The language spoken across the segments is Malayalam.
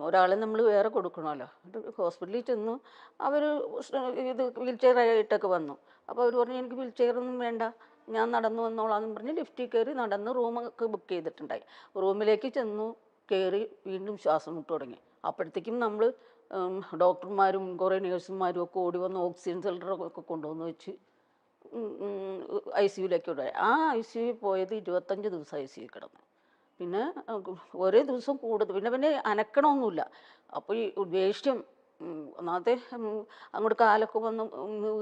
ഒരാളെ നമ്മൾ വേറെ കൊടുക്കണമല്ലോ. എന്നിട്ട് ഹോസ്പിറ്റലിൽ ചെന്നു. അവർ ഇത് വീൽ ചെയറായിട്ടൊക്കെ വന്നു. അപ്പോൾ അവർ പറഞ്ഞു എനിക്ക് വീൽ ചെയറൊന്നും വേണ്ട, ഞാൻ നടന്നു വന്നോളാമെന്നും പറഞ്ഞ് ലിഫ്റ്റിൽ കയറി നടന്ന് റൂമൊക്കെ ബുക്ക് ചെയ്തിട്ടുണ്ടായി. റൂമിലേക്ക് ചെന്നു, കയറി വീണ്ടും ശ്വാസം മുട്ട് തുടങ്ങി. അപ്പോഴത്തേക്കും നമ്മൾ ഡോക്ടർമാരും കുറേ നേഴ്സുമാരും ഒക്കെ ഓടി വന്ന് ഓക്സിജൻ സിലിണ്ടറൊക്കെ കൊണ്ടുവന്ന് വെച്ച് ഐ സി യുവിലേക്ക് വിടായി. ആ ഐ സി യുവിൽ പോയത് 25 ദിവസം ഐ സി യുവിൽ കിടന്നു. പിന്നെ ഓരോ ദിവസം കൂടുതൽ പിന്നെ അനക്കണമൊന്നുമില്ല. അപ്പോൾ ഈ ദേഷ്യം ഒന്നാമത്തെ അങ്ങോട്ട് കാലൊക്കെ വന്ന്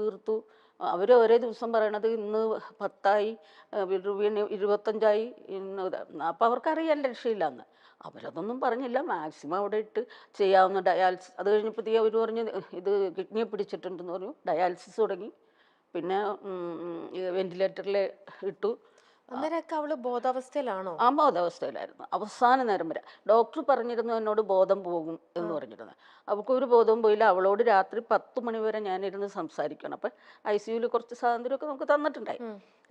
വീർത്തു. അവർ ഒരേ ദിവസം പറയണത് ഇന്ന് 10ആയി, 25ആയി ഇന്ന്. അപ്പോൾ അവർക്കറിയാൻ രക്ഷയില്ലാന്ന്. അവരതൊന്നും പറഞ്ഞില്ല. മാക്സിമം അവിടെ ഇട്ട് ചെയ്യാവുന്ന ഡയാലിസിസ്. അത് കഴിഞ്ഞപ്പോഴത്തേക്ക് അവർ പറഞ്ഞ് ഇത് കിഡ്നിയെ പിടിച്ചിട്ടുണ്ടെന്ന് പറഞ്ഞു. ഡയാലിസിസ് തുടങ്ങി. പിന്നെ വെന്റിലേറ്ററിൽ ഇട്ടു. അന്നേരമൊക്കെ അവള് ബോധാവസ്ഥയിലാണോ? ആ ബോധാവസ്ഥയിലായിരുന്നു അവസാന നേരം വരെ. ഡോക്ടർ പറഞ്ഞിരുന്നു എന്നോട് ബോധം പോകും എന്ന് പറഞ്ഞിരുന്നു. അവൾക്ക് ഒരു ബോധവും പോയില്ല. അവളോട് രാത്രി 10 മണി വരെ ഞാനിരുന്ന് സംസാരിക്കണം. അപ്പം ഐ സി യുവിൽ കുറച്ച് സ്വാതന്ത്ര്യമൊക്കെ നമുക്ക് തന്നിട്ടുണ്ടായി.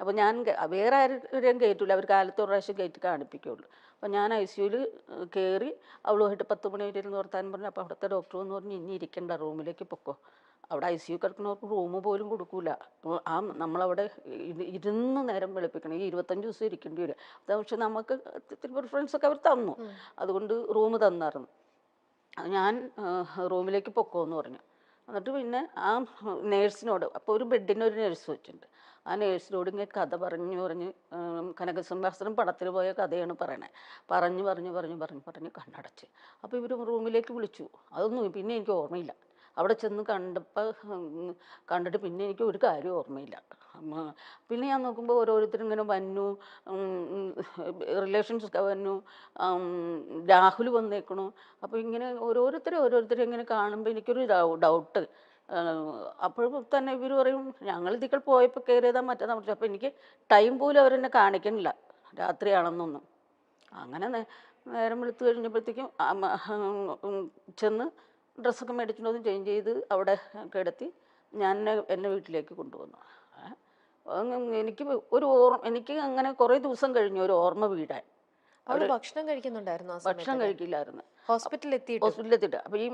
അപ്പോൾ ഞാൻ വേറെ ആരെയും കയറ്റില്ല, അവർ കാലത്ത് ഒരു പ്രാവശ്യം കയറ്റി കാണിപ്പിക്കുകയുള്ളൂ. അപ്പോൾ ഞാൻ ഐ സി യുവിൽ കയറി അവളുമായിട്ട് 10 മണി വരെ ഇരുന്ന് വർത്താനം പറഞ്ഞു. അപ്പോൾ അവിടുത്തെ ഡോക്ടർ എന്ന് പറഞ്ഞ് ഇനി ഇരിക്കണ്ട, റൂമിലേക്ക് പൊക്കോ. അവിടെ ഐ സി യു കിടക്കുന്നവർക്ക് റൂം പോലും കൊടുക്കൂല. നമ്മളവിടെ ഇരുന്ന് നേരം വെളുപ്പിക്കണം. ഈ 25 ദിവസം ഇരിക്കേണ്ടി വരും. അത് പക്ഷെ നമുക്ക് പ്രിഫറൻസൊക്കെ അവർ തന്നു. അതുകൊണ്ട് റൂം തന്നായിരുന്നു. ഞാൻ റൂമിലേക്ക് പൊക്കോന്ന് പറഞ്ഞു. എന്നിട്ട് പിന്നെ ആ നേഴ്സിനോട്, അപ്പോൾ ഒരു ബെഡിന് ഒരു നേഴ്സ് വെച്ചിട്ടുണ്ട്. ആ നേഴ്സിനോട് ഇങ്ങനെ കഥ പറഞ്ഞ് കനകസംഭാഷണം പടത്തിൽ പോയ കഥയാണ് പറയണേ. പറഞ്ഞ് കണ്ണടച്ച്. അപ്പോൾ ഇവർ റൂമിലേക്ക് വിളിച്ചു. അതൊന്നും പിന്നെ എനിക്ക് ഓർമ്മയില്ല. അവിടെ ചെന്ന് കണ്ടിട്ട് പിന്നെ എനിക്ക് ഒരു കാര്യം ഓർമ്മയില്ല. പിന്നെ ഞാൻ നോക്കുമ്പോൾ ഓരോരുത്തരും ഇങ്ങനെ വന്നു, റിലേഷൻസൊക്കെ വന്നു, രാഹുൽ വന്നേക്കണു. അപ്പോൾ ഇങ്ങനെ ഓരോരുത്തരും ഇങ്ങനെ കാണുമ്പോൾ എനിക്കൊരു ഡൗട്ട്. അപ്പോഴും തന്നെ ഇവർ പറയും ഞങ്ങൾ ഇതികൾ പോയപ്പോൾ കയറിയതാ മറ്റേതാ മറിച്ച്. അപ്പോൾ എനിക്ക് ടൈം പോലും അവരെന്നെ കാണിക്കണില്ല രാത്രിയാണെന്നൊന്നും. അങ്ങനെ നേരം വെളുത്ത് കഴിഞ്ഞപ്പോഴത്തേക്കും ചെന്ന് ഡ്രസ്സൊക്കെ മേടിച്ചിട്ടൊന്ന് ചേഞ്ച് ചെയ്ത് അവിടെ കിടത്തി ഞാൻ എന്നെ വീട്ടിലേക്ക് കൊണ്ടുവന്നു. എനിക്ക് എനിക്ക് അങ്ങനെ കുറേ ദിവസം കഴിഞ്ഞു ഒരു ഓർമ്മ വീടാൻ. അവള് ഭക്ഷണം കഴിക്കുന്നുണ്ടായിരുന്നു ആ ഭക്ഷണം സമയത്ത്? കഴിക്കില്ലായിരുന്നു. ഹോസ്പിറ്റലിൽ എത്തിയിട്ട് അപ്പോൾ ഈ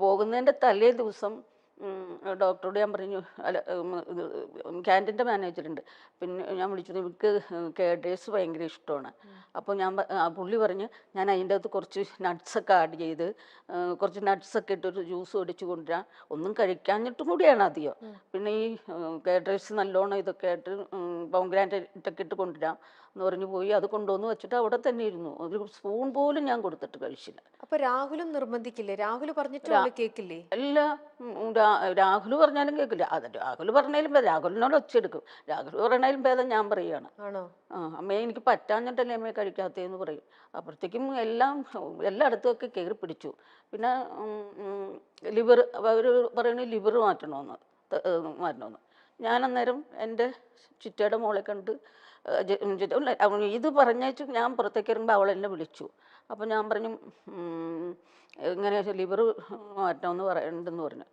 പോകുന്നതിൻ്റെ തലേ ദിവസം ഡോക്ടറോട് ഞാൻ പറഞ്ഞു, അല്ല ക്യാൻറ്റീൻ്റെ മാനേജറുണ്ട്, പിന്നെ ഞാൻ വിളിച്ചു, എനിക്ക് കേഡേഴ്സ് ഭയങ്കര ഇഷ്ടമാണ്. അപ്പോൾ പുള്ളി പറഞ്ഞ് ഞാൻ അതിൻ്റെ അകത്ത് കുറച്ച് നട്ട്സൊക്കെ ആഡ് ചെയ്ത് കുറച്ച് നട്ട്സൊക്കെ ഇട്ടൊരു ജ്യൂസ് ഒടിച്ച് കൊണ്ടുവരാം. ഒന്നും കഴിക്കാഞ്ഞിട്ടും കൂടിയാണ് അധികം. പിന്നെ ഈ കേഡേഴ്സ് നല്ലോണം ഇതൊക്കെ ആയിട്ട് പോംഗ്രാനൈറ്റൊക്കെ ഇട്ട് കൊണ്ടുവരാം എന്ന് പറഞ്ഞു പോയി. അത് കൊണ്ടുവന്ന് വെച്ചിട്ട് അവിടെ തന്നെ ഇരുന്നു. ഒരു സ്പൂൺ പോലും ഞാൻ കൊടുത്തിട്ട് കഴിച്ചില്ല. അപ്പൊ രാഹുലും നിർബന്ധിക്കില്ലേ? രാഹുൽ പറഞ്ഞിട്ട് കേൾക്കില്ലേ? അല്ല, രാഹുൽ പറഞ്ഞാലും കേൾക്കില്ല. അത് രാഹുൽ പറഞ്ഞാലും ഭേദം രാഹുലിനോട് ഒച്ചെടുക്കും. രാഹുൽ പറഞ്ഞാലും ഭേദം ഞാൻ പറയുകയാണ്. ആണോ? അമ്മയെ എനിക്ക് പറ്റാഞ്ഞിട്ടല്ലേ അമ്മയെ കഴിക്കാത്തതെന്ന് പറയും. അപ്പോഴത്തേക്കും എല്ലായിടത്തും ഒക്കെ കയറി പിടിച്ചു. പിന്നെ ലിവർ, അവർ പറയുന്നത് ലിവർ മാറ്റണമെന്ന്. ഞാൻ അന്നേരം എൻ്റെ ചിറ്റയുടെ മോളെ കണ്ട് ഇത് പറഞ്ഞേച്ചു ഞാൻ പുറത്തേക്ക് ഇറങ്ങുമ്പോൾ അവൾ എന്നെ വിളിച്ചു. അപ്പോൾ ഞാൻ പറഞ്ഞു ഇങ്ങനെ ലിവർ മാറ്റണമെന്ന് പറയണ്ടെന്ന് പറഞ്ഞു.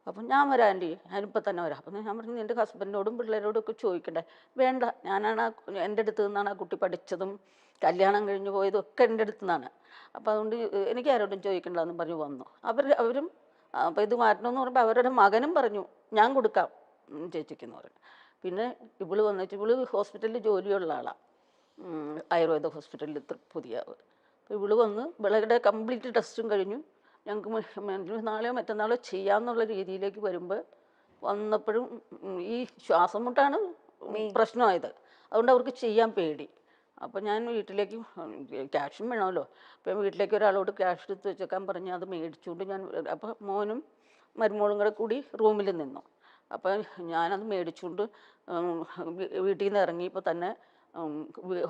അപ്പം ഞാൻ വരാം ആൻറ്റി, ഞാനിപ്പോൾ തന്നെ വരാം. അപ്പം ഞാൻ പറഞ്ഞു എൻ്റെ ഹസ്ബൻഡിനോടും പിള്ളേരോടും ഒക്കെ ചോദിക്കണ്ടേ? വേണ്ട, ഞാനാണ് എൻ്റെ അടുത്ത് നിന്നാണ് ആ കുട്ടി പഠിച്ചതും കല്യാണം കഴിഞ്ഞ് പോയതും ഒക്കെ എൻ്റെ അടുത്ത് നിന്നാണ്. അപ്പോൾ അതുകൊണ്ട് എനിക്ക് ആരോടും ചോദിക്കണ്ടെന്ന് പറഞ്ഞു വന്നു. അവരും അപ്പോൾ ഇത് മാറ്റണമെന്ന് പറയുമ്പോൾ അവരുടെ മകനും പറഞ്ഞു ഞാൻ കൊടുക്കാം ചേച്ചിക്കെന്ന് പറഞ്ഞു. പിന്നെ ഇവള് വന്നിട്ട് ഇവള് ഹോസ്പിറ്റലിൽ ജോലിയുള്ള ആളാണ്, ആയുർവേദ ഹോസ്പിറ്റലിൽ പുതിയ. അപ്പോൾ ഇവള് വന്ന് ഇവളുടെ കംപ്ലീറ്റ് ടെസ്റ്റും കഴിഞ്ഞു. ഞങ്ങൾക്ക് നാളെയോ മറ്റന്നാളോ ചെയ്യാമെന്നുള്ള രീതിയിലേക്ക് വന്നപ്പോഴും ഈ ശ്വാസം മുട്ടാണ് പ്രശ്നമായത്. അതുകൊണ്ട് അവർക്ക് ചെയ്യാൻ പേടി. അപ്പോൾ ഞാൻ വീട്ടിലേക്ക്, ക്യാഷും വേണമല്ലോ, അപ്പം വീട്ടിലേക്ക് ഒരാളോട് ക്യാഷ് എടുത്ത് വെച്ചേക്കാൻ പറഞ്ഞ് അത് മേടിച്ചുകൊണ്ട് ഞാൻ, അപ്പോൾ മോനും മരുമോളും കൂടി റൂമിൽ നിന്നു. അപ്പോൾ ഞാനത് മേടിച്ചുകൊണ്ട് വീട്ടിൽ നിന്ന് ഇറങ്ങിയപ്പോൾ തന്നെ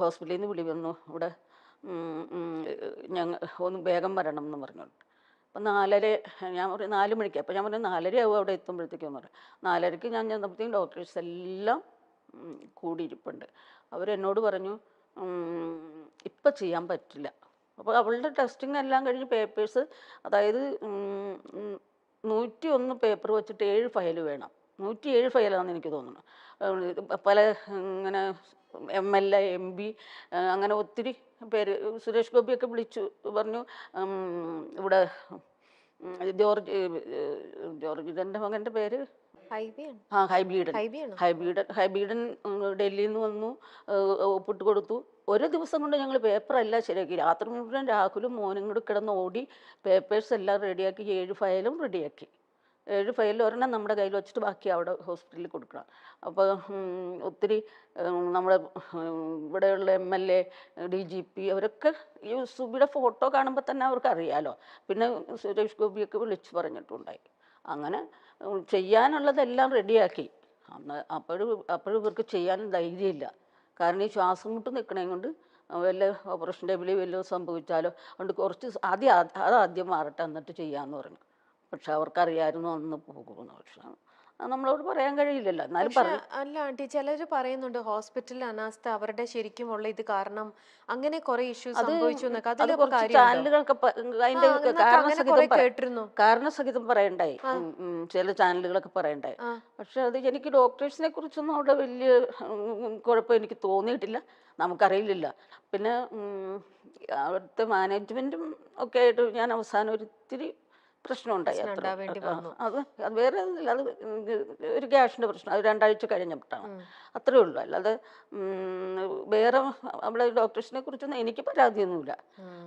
ഹോസ്പിറ്റലിൽ നിന്ന് വിളി വന്നു, ഇവിടെ ഒന്ന് വേഗം വരണം എന്ന് പറഞ്ഞോണ്ട്. അപ്പം 4:30, ഞാൻ പറയും 4 മണിക്ക്. അപ്പോൾ ഞാൻ പറഞ്ഞു 4:30 ആവും അവിടെ എത്തുമ്പോഴത്തേക്കെന്ന് പറയും. 4:30 ഞാൻ ചെന്നപ്പോഴത്തേക്കും ഡോക്ടേഴ്സ് എല്ലാം കൂടിയിരിപ്പുണ്ട്. അവരെന്നോട് പറഞ്ഞു ഇപ്പം ചെയ്യാൻ പറ്റില്ല. അപ്പോൾ അവളുടെ ടെസ്റ്റിംഗ് എല്ലാം കഴിഞ്ഞ് പേപ്പേഴ്സ്, അതായത് 101 പേപ്പർ വെച്ചിട്ട് 7 ഫയൽ വേണം. 107 ഫയലാണെന്ന് എനിക്ക് തോന്നുന്നു. പല ഇങ്ങനെ MLA MP അങ്ങനെ ഒത്തിരി പേര് സുരേഷ് ഗോപിയൊക്കെ വിളിച്ചു പറഞ്ഞു. ഇവിടെ ജോർജിൻ്റെ മകൻ്റെ പേര് ഹൈബിയാണ്. ഹൈബീഡൻ. ഹൈബിയാണോ? ഹൈബീഡൻ ഡൽഹിയിൽ നിന്ന് വന്നു, ഒപ്പിട്ട് കൊടുത്തു. ഒരു ദിവസം കൊണ്ട് ഞങ്ങൾ പേപ്പറെല്ലാം ശരിയാക്കി. രാത്രി മുഴുവൻ രാഹുലും മോനും കൂടി കിടന്ന് ഓടി പേപ്പേഴ്സ് എല്ലാം റെഡിയാക്കി. 7 ഫയലും റെഡിയാക്കി. 7 ഫയലിൽ ഒരെണ്ണം നമ്മുടെ കയ്യിൽ വെച്ചിട്ട് ബാക്കി അവിടെ ഹോസ്പിറ്റലിൽ കൊടുക്കണം. അപ്പോൾ ഒത്തിരി നമ്മുടെ ഇവിടെയുള്ള MLA DGP അവരൊക്കെ ഈ സുബിയുടെ ഫോട്ടോ കാണുമ്പോൾ തന്നെ അവർക്ക് അറിയാലോ. പിന്നെ സുരേഷ് ഗോപിയൊക്കെ വിളിച്ച് പറഞ്ഞിട്ടുണ്ടായി. അങ്ങനെ ചെയ്യാനുള്ളതെല്ലാം റെഡിയാക്കി. അപ്പോഴും ഇവർക്ക് ചെയ്യാൻ ധൈര്യമില്ല. കാരണം ഈ ശ്വാസം മുട്ട് നിൽക്കണേ കൊണ്ട് വല്ല ഓപ്പറേഷൻ ടേബിളിൽ വല്ലതും സംഭവിച്ചാലോ. അതുകൊണ്ട് കുറച്ച് ആദ്യം മാറട്ടെ എന്നിട്ട് ചെയ്യാമെന്ന് പറഞ്ഞു. പക്ഷെ അവർക്കറിയായിരുന്നു അന്ന് പോകുമെന്ന്. പക്ഷെ അത് നമ്മളോട് പറയാൻ കഴിയില്ലല്ലോ. എന്നാലും പക്ഷെ അല്ല ആന്റി, ചിലര് പറയുന്നുണ്ട് ഹോസ്പിറ്റലിൽ അനാസ്ഥ അവരുടെ ശരിക്കുമുള്ള ഇത് കാരണം അങ്ങനെ കുറെ ഇഷ്യൂസ് സംഭവിച്ചു എന്നൊക്കെ. അത് അതിലൊക്കെ കുറച്ച് ചാനലുകൾക്ക് അതിന്റെ കേട്ടിരുന്നു. കാരണസഹിതം പറയണ്ടായി. ചില ചാനലുകളൊക്കെ പറയണ്ടായി. പക്ഷെ അത് എനിക്ക് ഡോക്ടേഴ്സിനെ കുറിച്ചൊന്നും അവിടെ വലിയ കുഴപ്പം എനിക്ക് തോന്നിയിട്ടില്ല. നമുക്കറിയില്ല. പിന്നെ അവിടുത്തെ മാനേജ്മെന്റും ഒക്കെ ആയിട്ട് ഞാൻ അവസാനം ഒരിത്തിരി പ്രശ്നമുണ്ടായി. അത് വേറെ ഒന്നുമില്ല. അത് ഒരു ഗ്യാസിന്റെ പ്രശ്നം. അത് 2 ആഴ്ച കഴിഞ്ഞിട്ടാണ്. അത്രേ ഉള്ളൂ. അല്ലാതെ വേറെ അവിടെ ഡോക്ടേഴ്സിനെ കുറിച്ചൊന്നും എനിക്ക് പരാതിയൊന്നുമില്ല.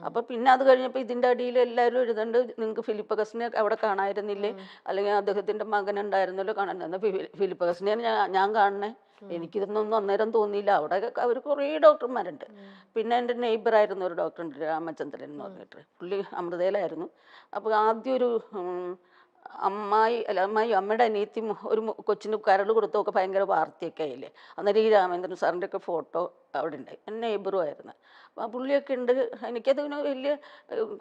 അപ്പൊ പിന്നെ അത് കഴിഞ്ഞപ്പോൾ ഇതിന്റെ അടിയിൽ എല്ലാവരും എഴുതണ്ട്, നിങ്ങൾക്ക് ഫിലിപ്പ് അഗസ്റ്റിനെ അവിടെ കാണായിരുന്നില്ലേ, അല്ലെങ്കിൽ അദ്ദേഹത്തിന്റെ മകൻ ഉണ്ടായിരുന്നല്ലോ കാണാൻ. ഫിലിപ്പ് അഗസ്റ്റിനെ ഞാൻ കാണണേ. എനിക്കിതൊന്നും അന്നേരം തോന്നിയില്ല. അവിടെ അവർ കുറേ ഡോക്ടർമാരുണ്ട്. പിന്നെ എൻ്റെ നെയ്ബറായിരുന്നു ഒരു ഡോക്ടറുണ്ട്, രാമചന്ദ്രൻ എന്ന് പറഞ്ഞിട്ട്. പുള്ളി അമൃതയിലായിരുന്നു. അപ്പോൾ ആദ്യം ഒരു അമ്മയുടെ അനിയത്തി ഒരു കൊച്ചിന് കരൾ കൊടുത്തൊക്കെ ഭയങ്കര വാർത്തയൊക്കെ ആയില്ലേ. അന്നേരം ഈ രാമേന്ദ്രൻ സാറിൻ്റെ ഒക്കെ ഫോട്ടോ അവിടെ ഉണ്ടായി. എൻ്റെ നെയ്ബറും ആയിരുന്നു. അപ്പോൾ പുള്ളിയൊക്കെ ഉണ്ട്. എനിക്കതിന് വലിയ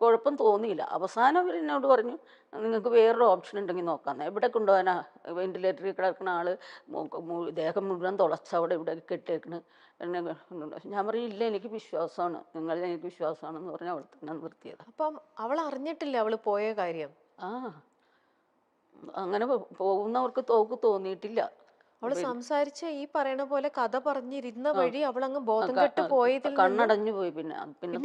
കുഴപ്പം തോന്നിയില്ല. അവസാനം അവർ എന്നോട് പറഞ്ഞു, നിങ്ങൾക്ക് വേറൊരു ഓപ്ഷൻ ഉണ്ടെങ്കിൽ നോക്കാമെന്ന്. എവിടെ കൊണ്ടുപോകാനാ? വെന്റിലേറ്ററിൽ കിടക്കുന്ന ആള് ദേഹം മുഴുവൻ തുളച്ചവിടെ ഇവിടെ കെട്ടിയേക്കണ്. എന്നെ ഞാൻ പറഞ്ഞു, ഇല്ല എനിക്ക് വിശ്വാസമാണ്, എനിക്ക് വിശ്വാസമാണെന്ന് പറഞ്ഞ് അവൾ തന്നെ നിർത്തിയത്. അപ്പം അവൾ അറിഞ്ഞിട്ടില്ല അവള് പോയ കാര്യം? അങ്ങനെ പോകുന്നവർക്ക് തോന്നിയിട്ടില്ല. അവള് സംസാരിച്ച ഈ പറയണ പോലെ കഥ പറഞ്ഞിരുന്ന വഴി അവൾ അങ്ങ് ബോധം കെട്ട് പോയതിൽ കണ്ണടഞ്ഞു പോയി. പിന്നെ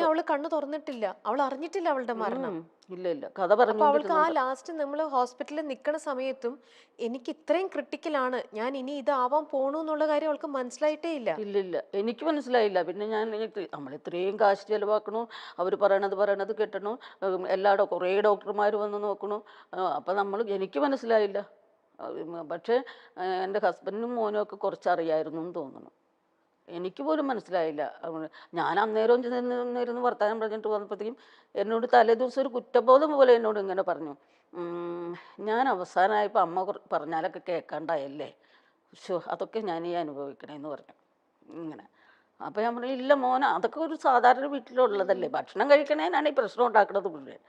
അവള് കണ്ണു തുറന്നിട്ടില്ല. അവൾ അറിഞ്ഞിട്ടില്ല അവളുടെ മരണം. ഇല്ല കഥ പറഞ്ഞു. അവൾക്ക് ആ ലാസ്റ്റ് നമ്മൾ ഹോസ്പിറ്റലിൽ നിൽക്കണ സമയത്തും എനിക്ക് ഇത്രയും ക്രിട്ടിക്കലാണ്, ഞാൻ ഇനി ഇതാവാൻ പോണു എന്നുള്ള കാര്യം അവൾക്ക് മനസ്സിലായിട്ടേ ഇല്ല. ഇല്ല എനിക്ക് മനസ്സിലായില്ല. പിന്നെ നമ്മൾ ഇത്രയും കാശ് ചെലവാക്കണു, അവർ പറയണത് കേട്ടണു, എല്ലായിടും കുറേ ഡോക്ടർമാർ വന്ന് നോക്കണു. അപ്പം എനിക്ക് മനസ്സിലായില്ല. പക്ഷേ എൻ്റെ ഹസ്ബൻഡിനും മോനും ഒക്കെ കുറച്ചറിയായിരുന്നു എന്ന് തോന്നുന്നു. എനിക്ക് പോലും മനസ്സിലായില്ല. ഞാൻ അന്നേരം ചെന്നിരുന്ന് വർത്തമാനം പറഞ്ഞിട്ട് വന്നപ്പോഴത്തേക്കും എന്നോട് തലേദിവസം ഒരു കുറ്റബോധം പോലെ എന്നോട് ഇങ്ങനെ പറഞ്ഞു, ഞാൻ അവസാനമായപ്പോൾ അമ്മ പറഞ്ഞാലൊക്കെ കേൾക്കാണ്ടായല്ലേ, അതൊക്കെ ഞാൻ ഈ അനുഭവിക്കണേന്ന് പറഞ്ഞു ഇങ്ങനെ. അപ്പോൾ ഞാൻ പറഞ്ഞു, ഇല്ല മോനെ, അതൊക്കെ ഒരു സാധാരണ വീട്ടിലുള്ളതല്ലേ, ഭക്ഷണം കഴിക്കണേനാണ് ഈ പ്രശ്നം ഉണ്ടാക്കുന്നത് മുഴുവൻ,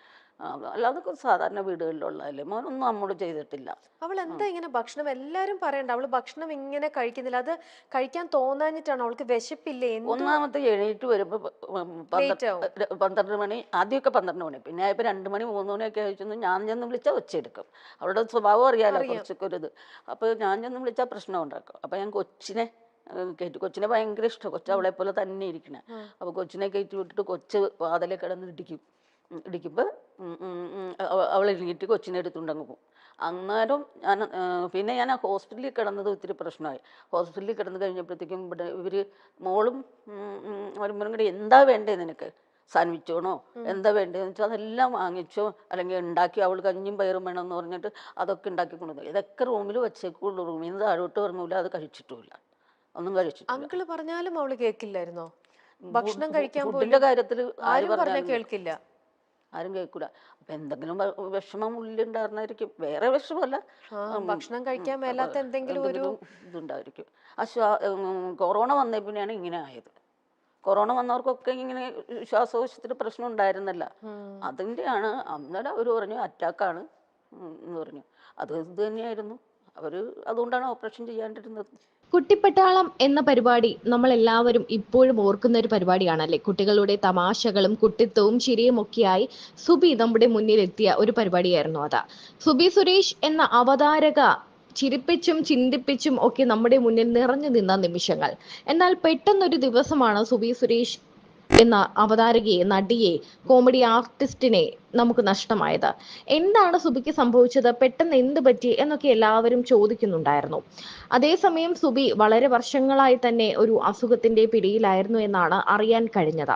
അല്ലാതെ സാധാരണ വീടുകളിലുള്ളതല്ലേ, മോനൊന്നും നമ്മോട് ചെയ്തിട്ടില്ല. അവൾ എന്താ ഇങ്ങനെ ഭക്ഷണം, എല്ലാരും പറയണ്ട അവള് ഭക്ഷണം ഇങ്ങനെ കഴിക്കുന്നില്ല, അത് കഴിക്കാൻ തോന്നാഞ്ഞിട്ടാണ്, അവൾക്ക് വിശപ്പില്ലേ? ഒന്നാമത്തെ എണീറ്റ് വരുമ്പോൾ 12 മണി, ആദ്യമൊക്കെ 12 മണി, പിന്നെ ആയപ്പോൾ 2 മണി 3 മണിയൊക്കെ കഴിച്ചു. ഞാൻ ചെന്ന് വിളിച്ചാൽ ഒച്ചയെടുക്കും. അവളുടെ സ്വഭാവം അറിയാലോ കുറച്ചൊക്കെ ഒരു ഇത്. അപ്പോൾ ഞാൻ ചെന്ന് വിളിച്ചാൽ പ്രശ്നം ഉണ്ടാക്കും. അപ്പോൾ ഞാൻ കൊച്ചിനെ ഭയങ്കര ഇഷ്ടം, കൊച്ചു അവളെ പോലെ തന്നെ ഇരിക്കണേ. അപ്പോൾ കൊച്ചിനെ കയറ്റി വിട്ടിട്ട് കൊച്ച് വാതിലെ കിടന്ന് ഇടിക്കുമ്പോൾ അവൾ എണീറ്റ് കൊച്ചിനെ എടുത്തുകൊണ്ടങ്ങ് പോകും. അന്നേരം പിന്നെ ഞാൻ ആ ഹോസ്പിറ്റലിൽ കിടന്നത് ഒത്തിരി പ്രശ്നമായി. ഹോസ്പിറ്റലിൽ കിടന്ന് കഴിഞ്ഞപ്പോഴത്തേക്കും ഇവിടെ മോളും വരുമ്പോഴും കൂടി എന്താ വേണ്ടേ നിനക്ക്, സാൻഡ്വിച്ചോണോ എന്താ വേണ്ടതെന്ന് വെച്ചാൽ അതെല്ലാം വാങ്ങിച്ചോ, അല്ലെങ്കിൽ ഉണ്ടാക്കി, അവൾ കഞ്ഞിയും പയറും വേണമെന്ന് പറഞ്ഞിട്ട് അതൊക്കെ ഉണ്ടാക്കി കൊണ്ടുവന്നു. ഇതൊക്കെ റൂമിൽ വെച്ചേക്കുള്ളൂ, റൂമിൽ നിന്ന് താഴോട്ട് പറഞ്ഞില്ല, അത് കഴിച്ചിട്ടുമില്ല, ഒന്നും കഴിച്ചിട്ടില്ല. അങ്കിള് പറഞ്ഞാലും അവള് കേൾക്കില്ലായിരുന്നോ? ഭക്ഷണം കഴിക്കാൻ ഫുഡിന്റെ കാര്യത്തിൽ ആരും പറഞ്ഞാൽ കേൾക്കില്ല, ആരും കേൾക്കൂല. അപ്പൊ എന്തെങ്കിലും വിഷമം ഉള്ളിലുണ്ടായിരുന്നായിരിക്കും, വേറെ വിഷമമല്ല, ഭക്ഷണം കഴിക്കാൻ മേലാത്ത എന്തെങ്കിലും ഒരു ഇതുണ്ടായിരിക്കും. കൊറോണ വന്നേ പിന്നെയാണ് ഇങ്ങനെ ആയത്. കൊറോണ വന്നവർക്കൊക്കെ ഇങ്ങനെ ശ്വാസകോശത്തിന് പ്രശ്നം ഉണ്ടായിരുന്നല്ല, അതിൻ്റെയാണ്. അന്നേരം അവർ പറഞ്ഞു അറ്റാക്കാണ് എന്ന് പറഞ്ഞു. അത് ഇത് തന്നെയായിരുന്നു. അതുകൊണ്ടാണ് ഓപ്പറേഷൻ ചെയ്യാണ്ടിരുന്നത്. കുട്ടിപ്പട്ടാളം എന്ന പരിപാടി നമ്മൾ എല്ലാവരും ഇപ്പോഴും ഓർക്കുന്ന ഒരു പരിപാടിയാണല്ലേ. കുട്ടികളുടെ തമാശകളും കുട്ടിത്വവും ചിരിയും ഒക്കെയായി സുബി നമ്മുടെ മുന്നിൽ എത്തിയ ഒരു പരിപാടിയായിരുന്നു അത്. സുബി സുരേഷ് എന്ന അവതാരക ചിരിപ്പിച്ചും ചിന്തിപ്പിച്ചും ഒക്കെ നമ്മുടെ മുന്നിൽ നിറഞ്ഞു നിന്ന നിമിഷങ്ങൾ. എന്നാൽ പെട്ടെന്നൊരു ദിവസമാണ് സുബി സുരേഷ് എന്ന അവതാരകയെ, നടിയെ, കോമഡി ആർട്ടിസ്റ്റിനെ നമുക്ക് നഷ്ടമായത്. എന്താണ് സുബിക്ക് സംഭവിച്ചത്, പെട്ടെന്ന് എന്ത് പറ്റി എന്നൊക്കെ എല്ലാവരും ചോദിക്കുന്നുണ്ടായിരുന്നു. അതേസമയം സുബി വളരെ വർഷങ്ങളായി തന്നെ ഒരു അസുഖത്തിന്റെ പിടിയിലായിരുന്നു എന്നാണ് അറിയാൻ കഴിഞ്ഞത്.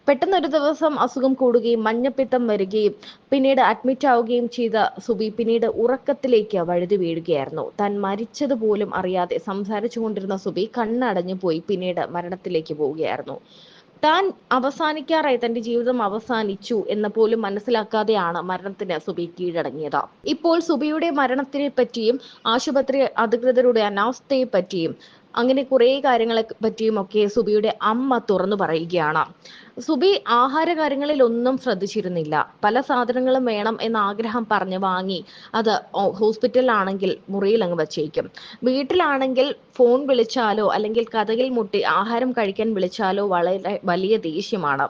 പെട്ടെന്നൊരു ദിവസം അസുഖം കൂടുകയും മഞ്ഞപ്പിത്തം വരികയും പിന്നീട് അഡ്മിറ്റ് ആവുകയും ചെയ്ത സുബി പിന്നീട് ഉറക്കത്തിലേക്ക് വഴുതി വീഴുകയായിരുന്നു. താൻ മരിച്ചത് പോലും അറിയാതെ സംസാരിച്ചു കൊണ്ടിരുന്ന സുബി കണ്ണടഞ്ഞു പോയി പിന്നീട് മരണത്തിലേക്ക് പോവുകയായിരുന്നു. താൻ അവസാനിക്കാറായി, തന്റെ ജീവിതം അവസാനിച്ചു എന്ന് പോലും മനസ്സിലാക്കാതെയാണ് മരണത്തിന് സുബി കീഴടങ്ങിയത്. ഇപ്പോൾ സുബിയുടെ മരണത്തിനെ പറ്റിയും ആശുപത്രി അധികൃതരുടെ അനാസ്ഥയെ പറ്റിയും അങ്ങനെ കുറെ കാര്യങ്ങളെ പറ്റിയും ഒക്കെ സുബിയുടെ അമ്മ തുറന്നു പറയുകയാണ്. സുബി ആഹാര കാര്യങ്ങളിൽ ഒന്നും ശ്രദ്ധിച്ചിരുന്നില്ല. പല സാധനങ്ങളും വേണം എന്ന ആഗ്രഹം പറഞ്ഞ് വാങ്ങി അത് ഹോസ്പിറ്റലിലാണെങ്കിൽ മുറിയിൽ അങ്ങ് വച്ചേക്കും. വീട്ടിലാണെങ്കിൽ ഫോൺ വിളിച്ചാലോ അല്ലെങ്കിൽ കതകിൽ മുട്ടി ആഹാരം കഴിക്കാൻ വിളിച്ചാലോ വളരെ വലിയ ദേഷ്യമാണ്.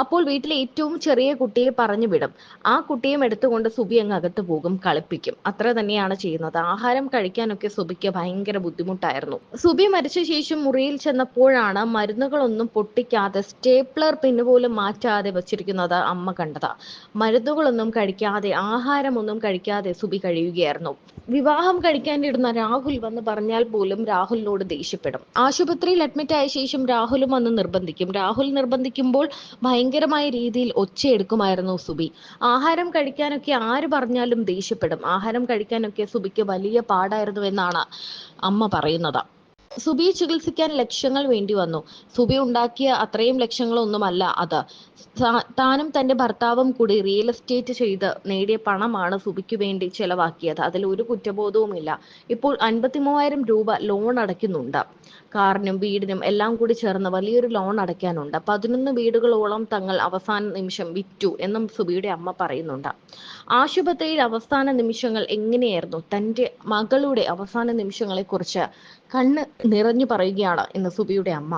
അപ്പോൾ വീട്ടിലെ ഏറ്റവും ചെറിയ കുട്ടിയെ പറഞ്ഞു വിടും. ആ കുട്ടിയും എടുത്തുകൊണ്ട് സുബി അങ്ങ് അകത്ത് പോകും, കളിപ്പിക്കും. അത്ര തന്നെയാണ് ചെയ്യുന്നത്. ആഹാരം കഴിക്കാനൊക്കെ സുബിക്ക് ഭയങ്കര ബുദ്ധിമുട്ടായിരുന്നു. സുബി മരിച്ച ശേഷം മുറിയിൽ ചെന്നപ്പോഴാണ് മരുന്നുകളൊന്നും പൊട്ടിക്കാതെ സ്റ്റേപ്ലർ പിന്ന് പോലും മാറ്റാതെ വച്ചിരിക്കുന്നത് അമ്മ കണ്ടത്. മരുന്നുകളൊന്നും കഴിക്കാതെ, ആഹാരമൊന്നും കഴിക്കാതെ സുബി കഴിയുകയായിരുന്നു. വിവാഹം കഴിക്കാനിരുന്ന രാഹുൽ വന്ന് പറഞ്ഞാൽ പോലും രാഹുലിനോട് ദേഷ്യപ്പെടും. ആശുപത്രിയിൽ അഡ്മിറ്റ് ആയ ശേഷം രാഹുലും വന്ന് നിർബന്ധിക്കും. രാഹുൽ നിർബന്ധിക്കുമ്പോൾ ഭയങ്കരമായ രീതിയിൽ ഒച്ചയെടുക്കുമായിരുന്നു സുബി. ആഹാരം കഴിക്കാനൊക്കെ ആര് പറഞ്ഞാലും ദേഷ്യപ്പെടും. ആഹാരം കഴിക്കാനൊക്കെ സുബിക്ക് വലിയ പാടായിരുന്നു എന്നാണ് അമ്മ പറയുന്നത്. സുബിയെ ചികിത്സിക്കാൻ ലക്ഷങ്ങൾ വേണ്ടി വന്നു. സുബി ഉണ്ടാക്കിയ അത്രയും ലക്ഷങ്ങളൊന്നുമല്ല അത്. താനും തന്റെ ഭർത്താവും കൂടി റിയൽ എസ്റ്റേറ്റ് ചെയ്ത് നേടിയ പണമാണ് സുബിക്ക് വേണ്ടി ചെലവാക്കിയത്. അതിൽ ഒരു കുറ്റബോധവുമില്ല. ഇപ്പോൾ 53,000 രൂപ ലോൺ അടയ്ക്കുന്നുണ്ട്. കാറിനും വീടിനും എല്ലാം കൂടി ചേർന്ന് വലിയൊരു ലോൺ അടയ്ക്കാനുണ്ട്. 11 വീടുകളോളം തങ്ങൾ അവസാന നിമിഷം വിറ്റു എന്നും സുബിയുടെ അമ്മ പറയുന്നുണ്ട്. ആശുപത്രിയിൽ അവസാന നിമിഷങ്ങൾ എങ്ങനെയായിരുന്നു, തന്റെ മകളുടെ അവസാന നിമിഷങ്ങളെ കുറിച്ച് കണ്ണ് നിറഞ്ഞു പറയുകയാണ് ഇന്ന് സുബിയുടെ അമ്മ.